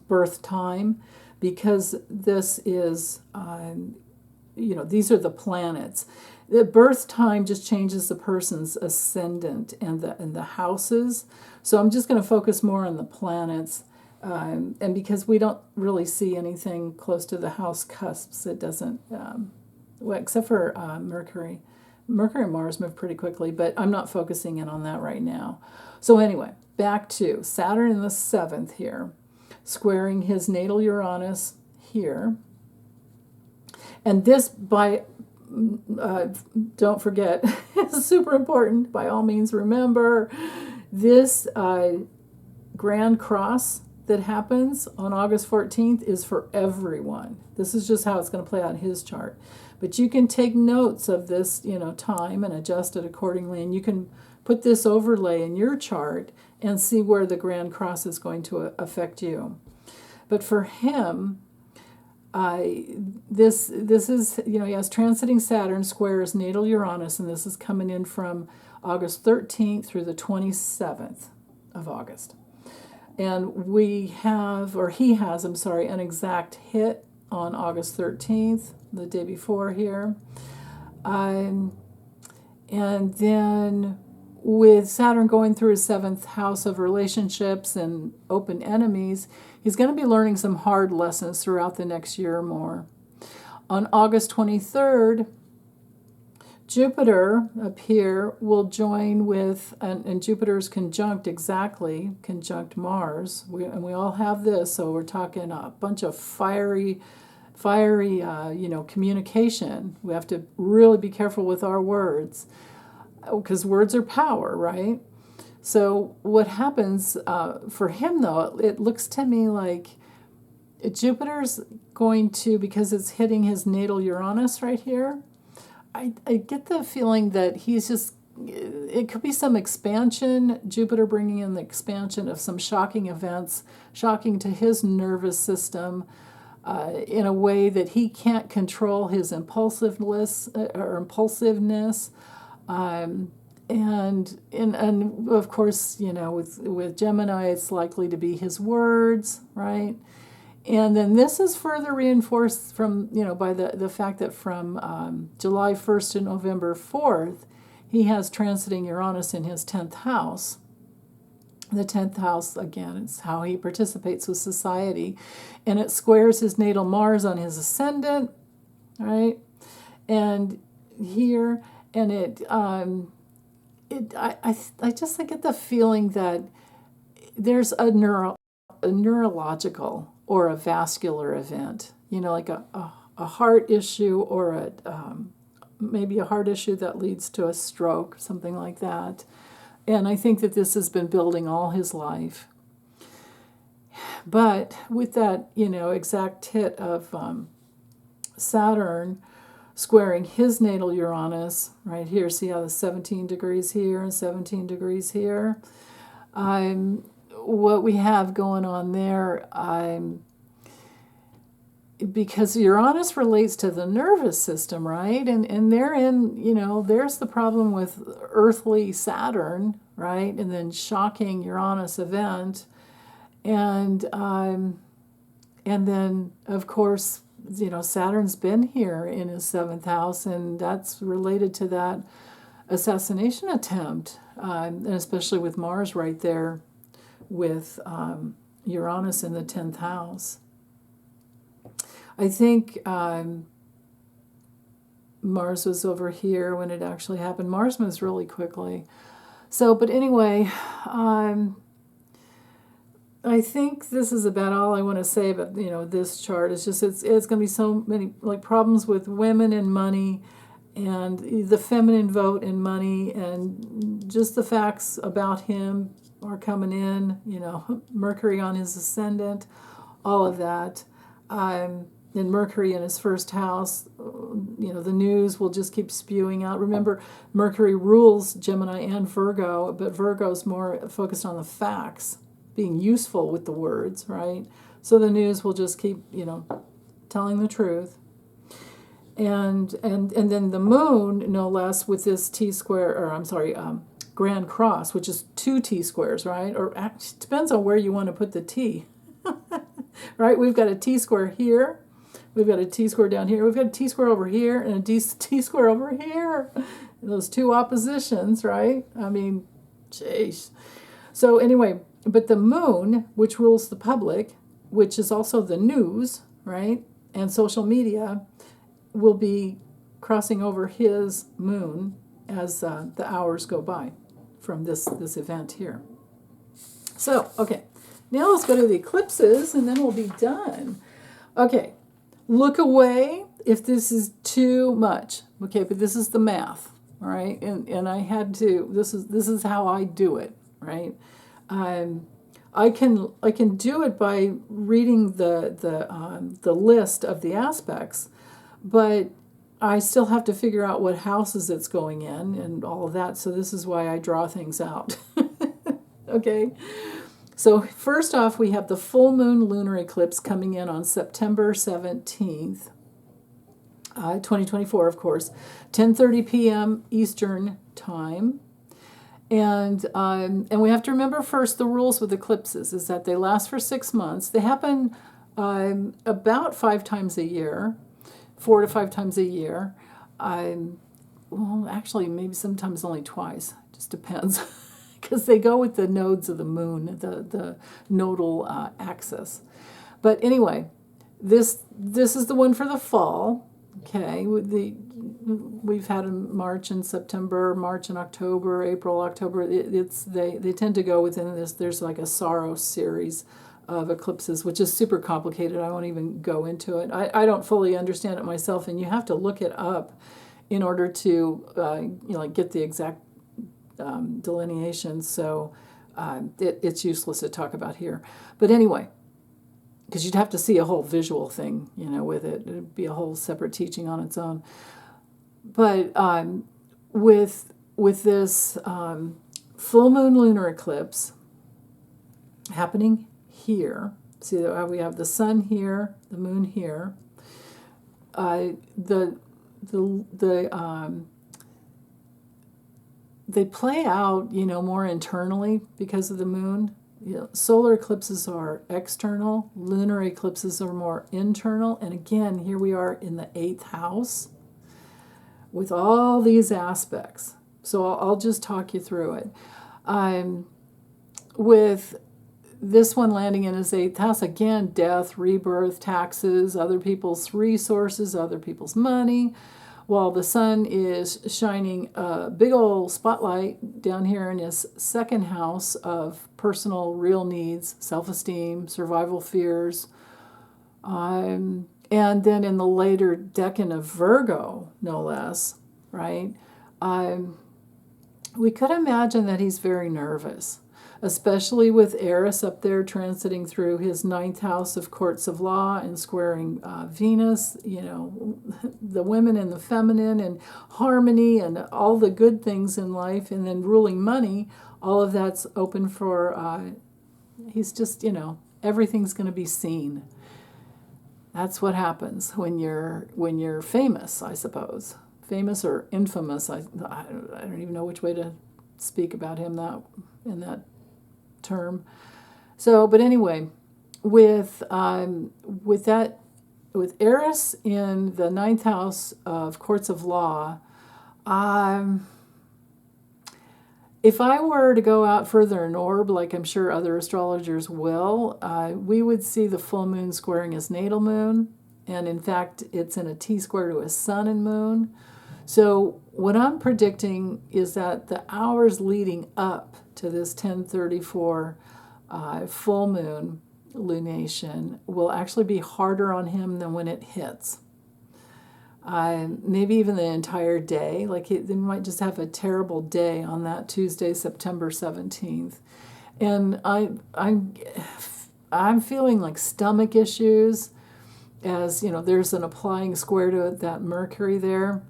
birth time, because this is these are the planets. The birth time just changes the person's ascendant and the houses. So I'm just going to focus more on the planets. And because we don't really see anything close to the house cusps, it doesn't, well, except for Mercury. Mercury and Mars move pretty quickly, but I'm not focusing in on that right now. So anyway, back to Saturn in the 7th here, squaring his natal Uranus here. And this, don't forget, it's super important. By all means, remember this Grand Cross that happens on August 14th is for everyone. This is just how it's going to play out in his chart. But you can take notes of this, time and adjust it accordingly. And you can put this overlay in your chart and see where the Grand Cross is going to affect you. But for him, this is, he has transiting Saturn squares natal Uranus, and this is coming in from August 13th through the 27th of August. And he has, an exact hit on August 13th, the day before here. And then with Saturn going through his 7th house of relationships and open enemies, he's going to be learning some hard lessons throughout the next year or more. On August 23rd, Jupiter up here will join with, and Jupiter's conjunct Mars. We all have this, so we're talking a bunch of fiery, communication. We have to really be careful with our words, because words are power, right? So what happens for him, though, it looks to me like Jupiter's going to, because it's hitting his natal Uranus right here, I get the feeling that it could be some expansion, Jupiter bringing in the expansion of some shocking events, shocking to his nervous system in a way that he can't control his impulsiveness. And of course, with Gemini, it's likely to be his words, right? And then this is further reinforced from, by the fact that from July 1st to November 4th, he has transiting Uranus in his 10th house. The 10th house, again, it's how he participates with society. And it squares his natal Mars on his ascendant, right? And here, and I get the feeling that there's a neurological or a vascular event, like a heart issue or maybe a heart issue that leads to a stroke, something like that. And I think that this has been building all his life. But with that, exact hit of Saturn squaring his natal Uranus right here, see how the 17 degrees here and 17 degrees here? What we have going on there, because Uranus relates to the nervous system, right? And therein, there's the problem with earthly Saturn, right? And then shocking Uranus event. And then, of course, Saturn's been here in his 7th house, and that's related to that assassination attempt, and especially with Mars right there with Uranus in the 10th house. I think Mars was over here when it actually happened. Mars moves really quickly. So, but anyway, I think this is about all I want to say about this chart. It's just it's going to be so many problems with women and money, and the feminine vote and money, and just the facts about him are coming in. Mercury on his ascendant, all of that. And Mercury in his 1st house, the news will just keep spewing out. Remember, Mercury rules Gemini and Virgo, but Virgo's more focused on the facts, being useful with the words, right? So the news will just keep, telling the truth. And then the moon, no less, with this Grand Cross, which is 2 T-squares, right? Or it depends on where you want to put the T, right? We've got a T-square here We've got a T-square down here. We've got a T-square over here and a T-square over here. Those two oppositions, right? I mean, jeez. So anyway, but the moon, which rules the public, which is also the news, right, and social media, will be crossing over his moon as the hours go by from this event here. So, okay, now let's go to the eclipses, and then we'll be done. Okay, look away if this is too much. Okay, but this is the math, all right? And I had to. This is how I do it, right? I can do it by reading the list of the aspects, but I still have to figure out what houses it's going in and all of that. So this is why I draw things out. Okay. So first off, we have the full moon lunar eclipse coming in on September 17th, 2024, of course, 10:30 p.m. Eastern time. And we have to remember first the rules with eclipses is that they last for 6 months. They happen about 5 times a year, 4 to 5 times a year. Well, actually, maybe sometimes only twice. Just depends, because they go with the nodes of the moon, the nodal axis. But anyway, this is the one for the fall. Okay, we've had in March and September, March and October, April, October. They tend to go within this. There's like a Saros series of eclipses, which is super complicated. I won't even go into it. I don't fully understand it myself, and you have to look it up in order to get the exact delineation. So it's useless to talk about here. But anyway, because you'd have to see a whole visual thing, with it. It'd be a whole separate teaching on its own. But with this full moon lunar eclipse happening here, see that we have the sun here, the moon here. They play out, more internally because of the moon. Solar eclipses are external, lunar eclipses are more internal, and again, here we are in the 8th house with all these aspects. So I'll just talk you through it. With this one landing in his 8th house, again, death, rebirth, taxes, other people's resources, other people's money, while the sun is shining a big old spotlight down here in his 2nd house of personal real needs, self-esteem, survival fears, and then in the later decan of Virgo, no less, right? We could imagine that he's very nervous, especially with Eris up there transiting through his 9th house of courts of law and squaring Venus, the women and the feminine and harmony and all the good things in life, and then ruling money. All of that's open for, he's just, everything's going to be seen. That's what happens when you're famous, I suppose. Famous or infamous, I don't even know which way to speak about him in that term. So, but anyway, with Eris in the 9th house of courts of law, if I were to go out further in orb, like I'm sure other astrologers will, we would see the full moon squaring his natal moon, and in fact, it's in a T-square to his sun and moon. So what I'm predicting is that the hours leading up to this 1034 full moon lunation will actually be harder on him than when it hits. Maybe even the entire day. Like they might just have a terrible day on that Tuesday, September 17th. And I'm feeling like stomach issues, as there's an applying square to that Mercury there.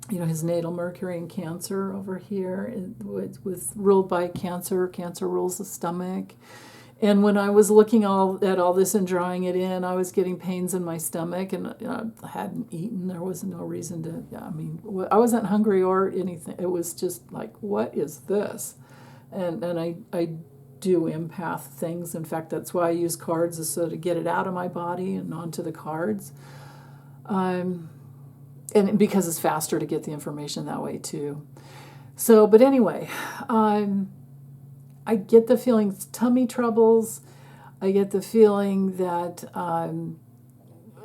His natal Mercury in Cancer over here with ruled by Cancer. Cancer rules the stomach. And when I was looking at all this and drawing it in, I was getting pains in my stomach, and I hadn't eaten. There was no reason to, I wasn't hungry or anything. It was just like, what is this? And I do empath things. In fact, that's why I use cards, is so to get it out of my body and onto the cards. And because it's faster to get the information that way too. So, but anyway, I get the feeling tummy troubles. I get the feeling that,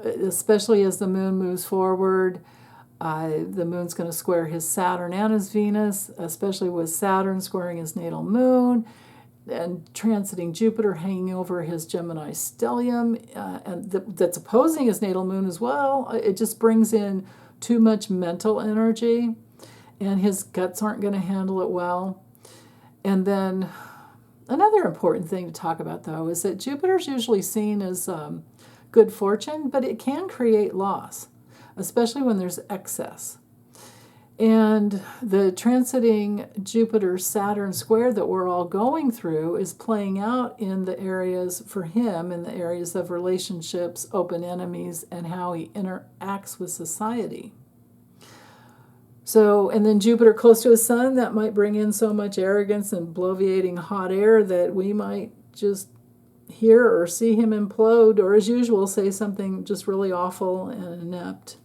especially as the moon moves forward, the moon's going to square his Saturn and his Venus, especially with Saturn squaring his natal moon and transiting Jupiter, hanging over his Gemini stellium, and that's opposing his natal moon as well. It just brings in too much mental energy, and his guts aren't going to handle it well. And then another important thing to talk about, though, is that Jupiter's usually seen as good fortune, but it can create loss, especially when there's excess. And the transiting Jupiter-Saturn square that we're all going through is playing out in the areas, for him, in the areas of relationships, open enemies, and how he interacts with society. So, and then Jupiter close to his sun, that might bring in so much arrogance and bloviating hot air that we might just hear or see him implode, or as usual, say something just really awful and inept.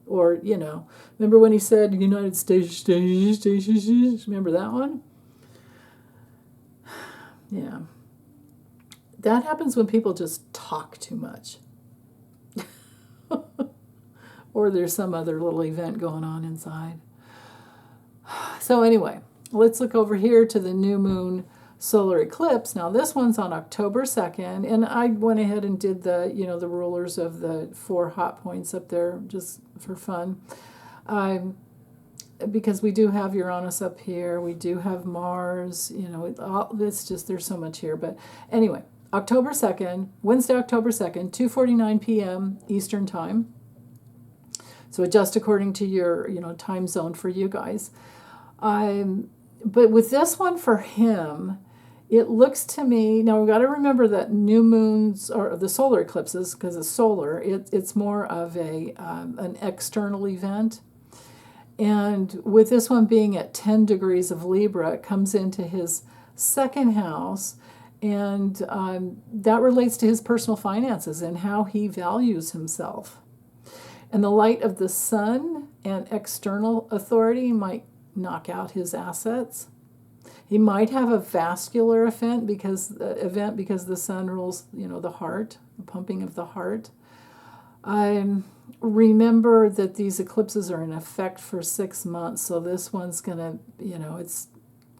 Or, remember when he said United States, remember that one? Yeah. That happens when people just talk too much. Or there's some other little event going on inside. So anyway, let's look over here to the new moon solar eclipse. Now this one's on October 2nd, and I went ahead and did the, the rulers of the 4 hot points up there just for fun. Because we do have Uranus up here, we do have Mars, it's just, there's so much here. But anyway, October 2nd, Wednesday, October 2nd, 2:49 p.m. Eastern Time. So adjust according to your, time zone for you guys. But with this one for him, it looks to me, now we've got to remember that new moons, or the solar eclipses, because it's solar, it's more of an external event. And with this one being at 10 degrees of Libra, it comes into his second house, and that relates to his personal finances and how he values himself. And the light of the sun and external authority might knock out his assets. He might have a vascular event because the sun rules, the heart, the pumping of the heart. Remember that these eclipses are in effect for 6 months, so this one's going to, it's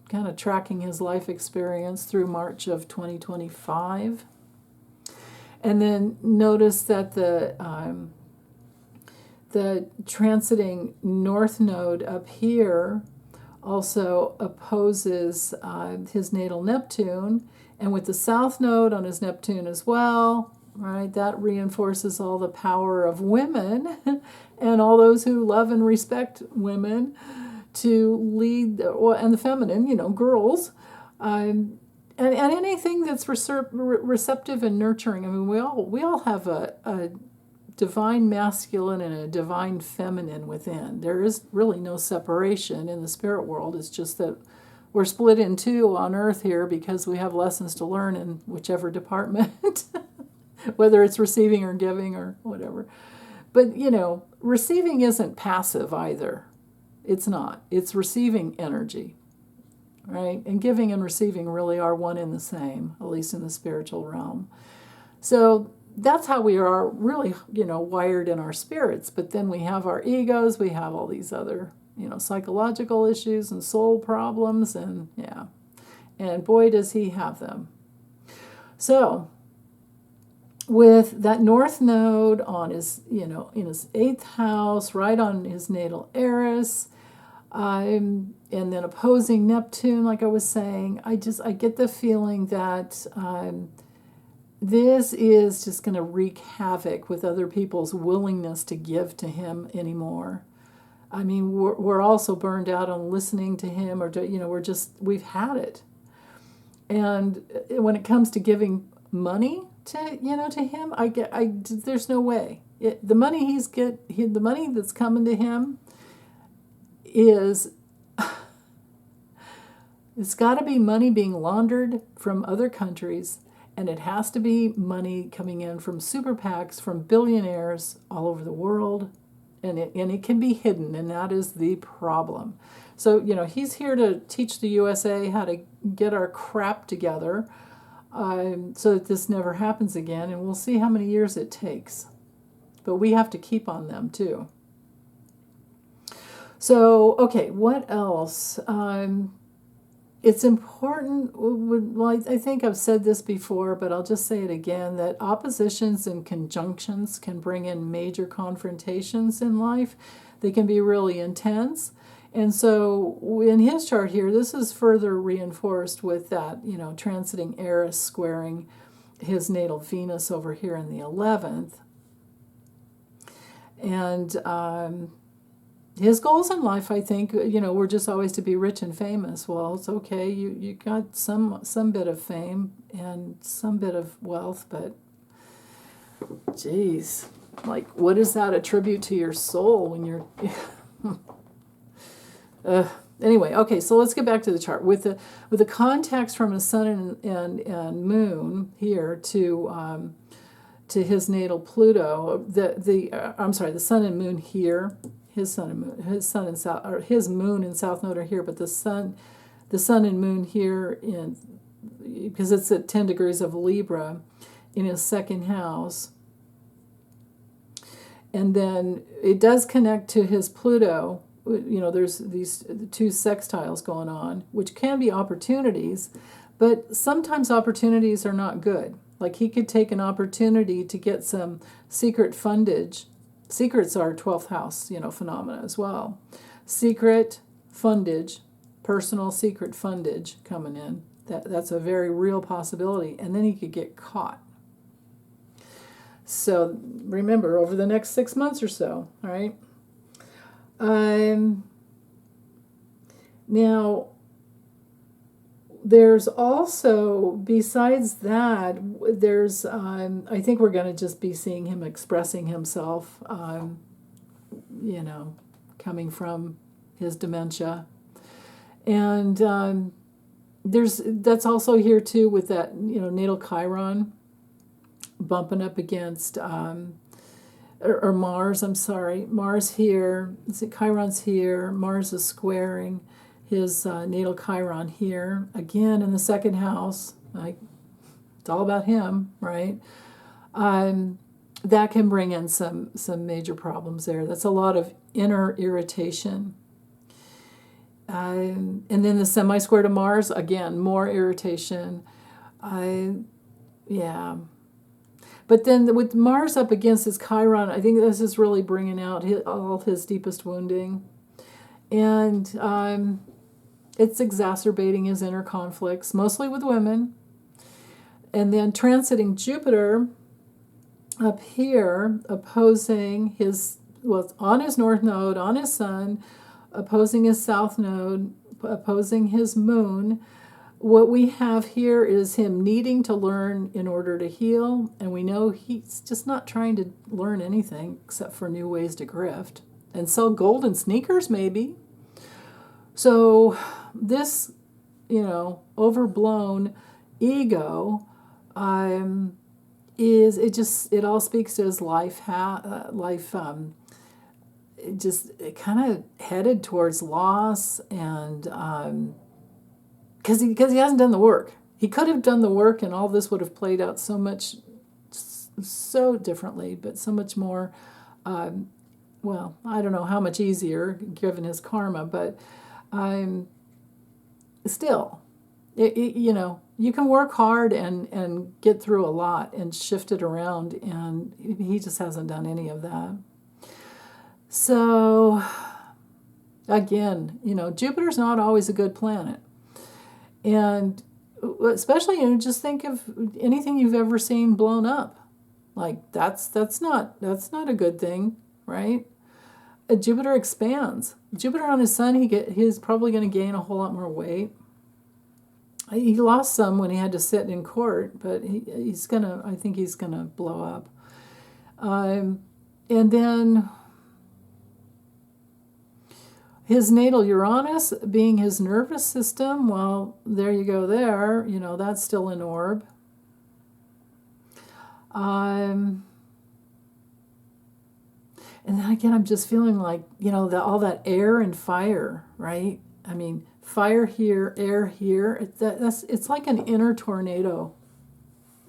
kind of tracking his life experience through March of 2025. And then notice that the transiting north node up here also opposes his natal Neptune, and with the south node on his Neptune as well, right, that reinforces all the power of women and all those who love and respect women to lead, and the feminine, girls, and anything that's receptive and nurturing. I mean, we all have a divine masculine and a divine feminine within. There is really no separation in the spirit world. It's just that we're split in two on Earth here because we have lessons to learn in whichever department, whether it's receiving or giving or whatever. But, receiving isn't passive either. It's not. It's receiving energy, right? And giving and receiving really are one and the same, at least in the spiritual realm. So that's how we are really, wired in our spirits. But then we have our egos, we have all these other, psychological issues and soul problems, and yeah. And boy, does he have them. So with that north node on his, in his 8th house, right on his natal Eris, and then opposing Neptune, like I was saying, I get the feeling that this is just going to wreak havoc with other people's willingness to give to him anymore. I mean, we're also burned out on listening to him, or we've had it. And when it comes to giving money to him, there's no way. The money the money that's coming to him is, it's got to be money being laundered from other countries And it has to be money coming in from super PACs, from billionaires all over the world. And it can be hidden, and that is the problem. So, he's here to teach the USA how to get our crap together, so that this never happens again. And we'll see how many years it takes. But we have to keep on them, too. So, okay, what else? It's important, well, I think I've said this before, but I'll just say it again, that oppositions and conjunctions can bring in major confrontations in life. They can be really intense. And so in his chart here, this is further reinforced with that, transiting Eris squaring his natal Venus over here in the 11th. And his goals in life, I think, were just always to be rich and famous. Well, it's okay. You got some bit of fame and some bit of wealth, but geez, like, what does that attribute to your soul when you're... Anyway, okay, so let's get back to the chart. With the context from the sun and moon here to his natal Pluto, the sun and moon here. His moon and south node are here, but the sun and moon here because it's at 10 degrees of Libra in his second house, and then it does connect to his Pluto. There's these two sextiles going on, which can be opportunities, but sometimes opportunities are not good. Like, he could take an opportunity to get some secret fundage. Secrets are 12th house, phenomena as well. Secret fundage, personal secret fundage coming in. That's a very real possibility. And then he could get caught. So remember, over the next 6 months or so, all right? Now, there's also, besides that, there's, I think we're going to just be seeing him expressing himself, coming from his dementia. And that's also here too with that, natal Chiron bumping up against, or Mars, I'm sorry, Mars here, Chiron's here, Mars is squaring his natal Chiron here, again in the second house. It's all about him, right? That can bring in some major problems there. That's a lot of inner irritation. And then the semi-square to Mars, again, more irritation. Yeah. But then with Mars up against his Chiron, I think this is really bringing out all his deepest wounding. And it's exacerbating his inner conflicts, mostly with women. And then transiting Jupiter up here, opposing it's on his north node, on his sun, opposing his south node, opposing his moon. What we have here is him needing to learn in order to heal, and we know he's just not trying to learn anything except for new ways to grift and sell golden sneakers, maybe. So this, overblown ego it all speaks to his life. It kind of headed towards loss, and because he hasn't done the work. He could have done the work, and all this would have played out so differently, but so much more. I don't know how much easier given his karma, but still, you can work hard and get through a lot and shift it around, and he just hasn't done any of that. So, again, Jupiter's not always a good planet. And especially, just think of anything you've ever seen blown up. Like, that's not a good thing, right? Jupiter expands. Jupiter on his sun, he's probably going to gain a whole lot more weight. He lost some when he had to sit in court, but I think he's gonna blow up. And then his natal Uranus being his nervous system, well, there you go there. That's still an orb. And then again, I'm just feeling like, all that air and fire, right? I mean, fire here, air here. It's like an inner tornado.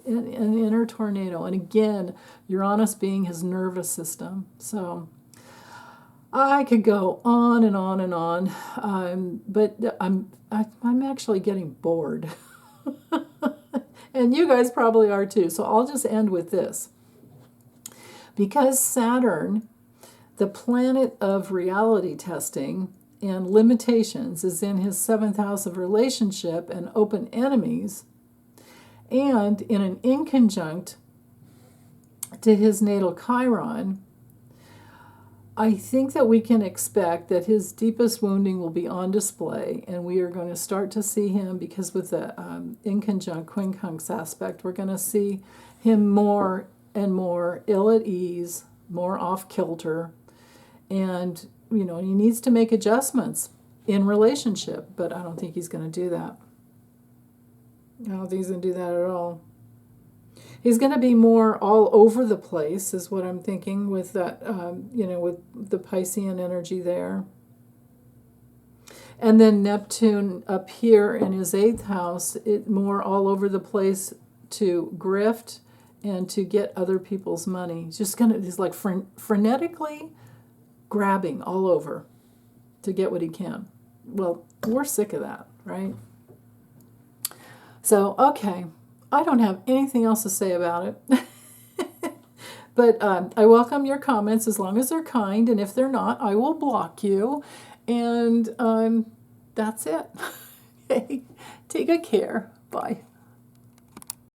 An inner tornado. And again, Uranus being his nervous system. So I could go on and on and on, but I'm actually getting bored. And you guys probably are too. So I'll just end with this. Because Saturn, the planet of reality testing and limitations, is in his 7th house of relationship and open enemies, and in an inconjunct to his natal Chiron, I think that we can expect that his deepest wounding will be on display, and we are going to start to see him, because with the inconjunct quincunx aspect, we're going to see him more and more ill at ease, more off kilter, and he needs to make adjustments in relationship, but I don't think he's going to do that. I don't think he's going to do that at all. He's going to be more all over the place, is what I'm thinking, with that, with the Piscean energy there. And then Neptune up here in his 8th house, it more all over the place to grift and to get other people's money. He's like frenetically grabbing all over to get what he can. Well, we're sick of that, right? So, okay. I don't have anything else to say about it. But I welcome your comments as long as they're kind, and if they're not, I will block you. And that's it. Okay. Take good care. Bye.